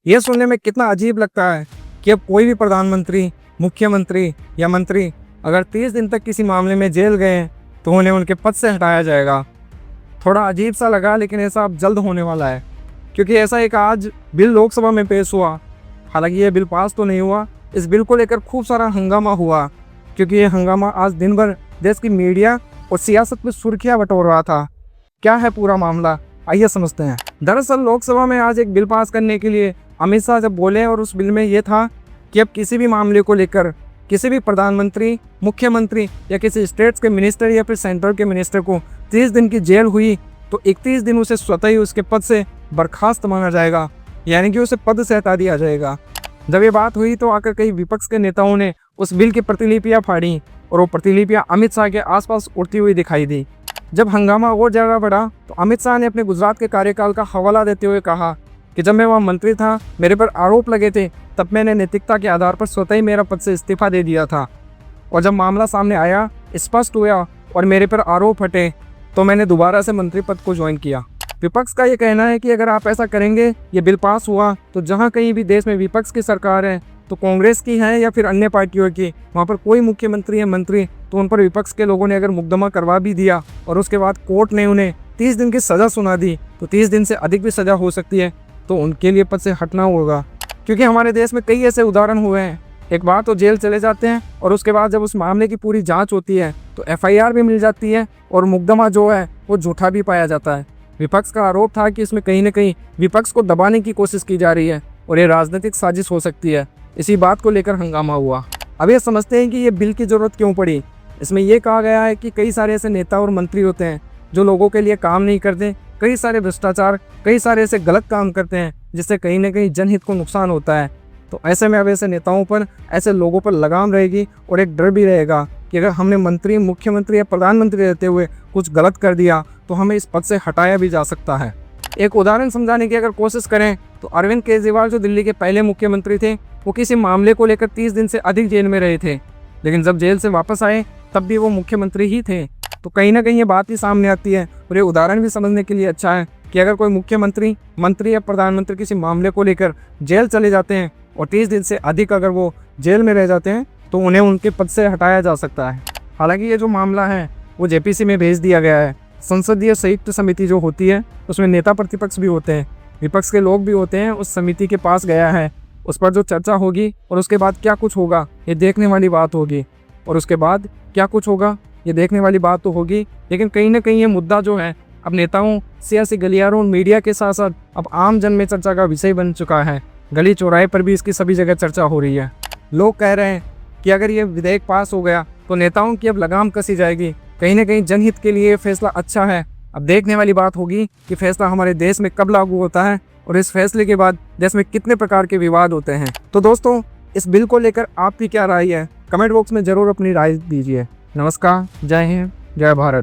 ये सुनने में कितना अजीब लगता है कि अब कोई भी प्रधानमंत्री, मुख्यमंत्री या मंत्री अगर 30 दिन तक किसी मामले में जेल गए तो उन्हें उनके पद से हटाया जाएगा। थोड़ा अजीब सा लगा, लेकिन ऐसा अब जल्द होने वाला है, क्योंकि ऐसा एक आज बिल लोकसभा में पेश हुआ। हालांकि ये बिल पास तो नहीं हुआ। इस बिल को लेकर खूब सारा हंगामा हुआ, क्योंकि ये हंगामा आज दिन भर देश की मीडिया और सियासत में सुर्खियां बटोर रहा था। क्या है पूरा मामला, आइए समझते हैं। दरअसल लोकसभा में आज एक बिल पास करने के लिए अमित शाह जब बोले, और उस बिल में ये था कि अब किसी भी मामले को लेकर किसी भी प्रधानमंत्री, मुख्यमंत्री या किसी स्टेट्स के मिनिस्टर या फिर सेंटर के मिनिस्टर को 30 दिन की जेल हुई तो 31 दिन उसे स्वतः ही उसके पद से बर्खास्त माना जाएगा, यानी कि उसे पद से हटा दिया जाएगा। जब ये बात हुई तो आकर कई विपक्ष के नेताओं ने उस बिल की प्रतिलिपियां फाड़ी, और वो प्रतिलिपियां अमित शाह के आसपास उड़ती हुई दिखाई दी। जब हंगामा और ज़्यादा बढ़ा तो अमित शाह ने अपने गुजरात के कार्यकाल का हवाला देते हुए कहा कि जब मैं वहाँ मंत्री था, मेरे पर आरोप लगे थे, तब मैंने नैतिकता के आधार पर स्वतः ही मेरा पद से इस्तीफा दे दिया था, और जब मामला सामने आया, स्पष्ट हुआ और मेरे पर आरोप हटे, तो मैंने दोबारा से मंत्री पद को ज्वाइन किया। विपक्ष का ये कहना है कि अगर आप ऐसा करेंगे, ये बिल पास हुआ तो जहाँ कहीं भी देश में विपक्ष की सरकार है, तो कांग्रेस की है या फिर अन्य पार्टियों की, वहाँ पर कोई मुख्यमंत्री या मंत्री, तो उन पर विपक्ष के लोगों ने अगर मुकदमा करवा भी दिया और उसके बाद कोर्ट ने उन्हें 30 दिन की सज़ा सुना दी, तो 30 दिन से अधिक भी सज़ा हो सकती है, तो उनके लिए पद से हटना होगा। क्योंकि हमारे देश में कई ऐसे उदाहरण हुए हैं, एक बार तो जेल चले जाते हैं और उसके बाद जब उस मामले की पूरी जांच होती है तो FIR भी मिल जाती है और मुकदमा जो है वो झूठा भी पाया जाता है। विपक्ष का आरोप था कि इसमें कहीं न कहीं विपक्ष को दबाने की कोशिश की जा रही है और ये राजनीतिक साजिश हो सकती है। इसी बात को लेकर हंगामा हुआ। अब ये समझते हैं कि ये बिल की ज़रूरत क्यों पड़ी। इसमें यह कहा गया है कि कई सारे ऐसे नेता और मंत्री होते हैं जो लोगों के लिए काम नहीं करते, कई सारे भ्रष्टाचार, कई सारे ऐसे गलत काम करते हैं जिससे कहीं ना कहीं जनहित को नुकसान होता है। तो ऐसे में अब ऐसे नेताओं पर, ऐसे लोगों पर लगाम रहेगी और एक डर भी रहेगा कि अगर हमने मंत्री, मुख्यमंत्री या प्रधानमंत्री रहते हुए कुछ गलत कर दिया तो हमें इस पद से हटाया भी जा सकता है। एक उदाहरण समझाने की अगर कोशिश करें तो अरविंद केजरीवाल जो दिल्ली के पहले मुख्यमंत्री थे, वो किसी मामले को लेकर 30 दिन से अधिक जेल में रहे थे, लेकिन जब जेल से वापस आए तब भी वो मुख्यमंत्री ही थे। तो कहीं ना कहीं ये बात ही सामने आती है, और ये उदाहरण भी समझने के लिए अच्छा है कि अगर कोई मुख्यमंत्री, मंत्री या प्रधानमंत्री किसी मामले को लेकर जेल चले जाते हैं और 30 दिन से अधिक अगर वो जेल में रह जाते हैं तो उन्हें उनके पद से हटाया जा सकता है। हालांकि ये जो मामला है वो JPC में भेज दिया गया है। संसदीय संयुक्त समिति जो होती है उसमें नेता प्रतिपक्ष भी होते हैं, विपक्ष के लोग भी होते हैं, उस समिति के पास गया है। उस पर जो चर्चा होगी और उसके बाद क्या कुछ होगा ये देखने वाली बात होगी, और उसके बाद क्या कुछ होगा ये देखने वाली बात तो होगी। लेकिन कहीं ना कहीं ये मुद्दा जो है अब नेताओं, सियासी गलियारों, मीडिया के साथ साथ अब आम जन में चर्चा का विषय बन चुका है। गली चौराहे पर भी इसकी सभी जगह चर्चा हो रही है। लोग कह रहे हैं कि अगर ये विधेयक पास हो गया तो नेताओं की अब लगाम कसी जाएगी, कहीं ना कहीं जनहित के लिए फैसला अच्छा है। अब देखने वाली बात होगी कि फैसला हमारे देश में कब लागू होता है और इस फैसले के बाद देश में कितने प्रकार के विवाद होते हैं। तो दोस्तों, इस बिल को लेकर आपकी क्या राय है, कमेंट बॉक्स में ज़रूर अपनी राय दीजिए। नमस्कार, जय हिंद, जय भारत।